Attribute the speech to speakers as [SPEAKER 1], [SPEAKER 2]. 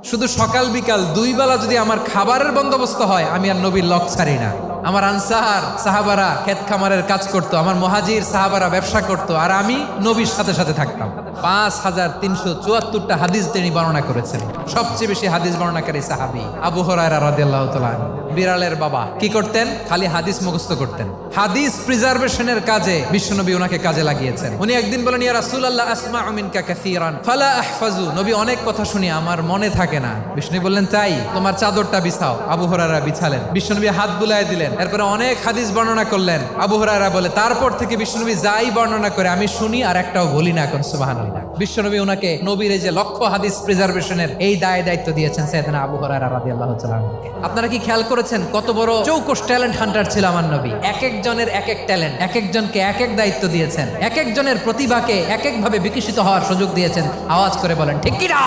[SPEAKER 1] শুধু সকাল বিকাল দুই বেলা যদি আমার খাবারের বন্দোবস্ত হয়, আমি আর নবীর লক ছাড়ি না। আমার আনসার সাহাবারা ক্ষেত খামারের কাজ করতো, আমার মুহাজির সাহাবারা ব্যবসা করতো, আর আমি নবীর সাথে সাথে থাকতাম। 5374টা হাদিস তিনি বর্ণনা করেছেন। সবচেয়ে বেশি হাদিস বর্ণনাকারী সাহাবী আবু হুরায়রা রাদিয়াল্লাহু তাআলা। বিড়ালের বাবা কি করতেন? খালি হাদিস মুখস্থ করতেন। হাদিস প্রিজার্ভেশনের কাজে বিশ্বনবী ওনাকে কাজে লাগিয়েছেন। উনি একদিন বলেন, ইয়া রাসূলুল্লাহ আসমাউ মিনকা কাসীরান ফালা আহফাজু। নবী, অনেক কথা শুনি, আমার মনে থাকে না। বিশ্বনবী বললেন, তাই তোমার চাদরটা বিছাও। আবু হুরায়রা বিছালেন। বিশ্বনবী হাত বুলায় দিলেন। এরপরে অনেক হাদিস বর্ণনা করলেন। আবু হুরায়রা বলে, তারপর থেকে বিশ্বনবী যাই বর্ণনা করে আমি শুনি আর একটাও বলি না। এখন সুবহানাল্লাহ। বিশ্বনবী ওনাকে নবীর এই যে লক্ষ্য হাদিস প্রিজার্ভেশনের এই দায়িত্ব দিয়েছেন সাইয়েদনা আবু হুরায়রা রাদিয়াল্লাহু তাআলা আনহুকে। আপনারা কি খেয়াল করেছেন কত বড় চৌকস ট্যালেন্ট হান্টার ছিল আমার নবী? এক একজনের এক এক ট্যালেন্ট, এক একজনকে এক এক দায়িত্ব দিয়েছেন, এক একজনের প্রতিভাকে এক একভাবে বিকশিত হওয়ার সুযোগ দিয়েছেন। আওয়াজ করে বলেন ঠিক কি না?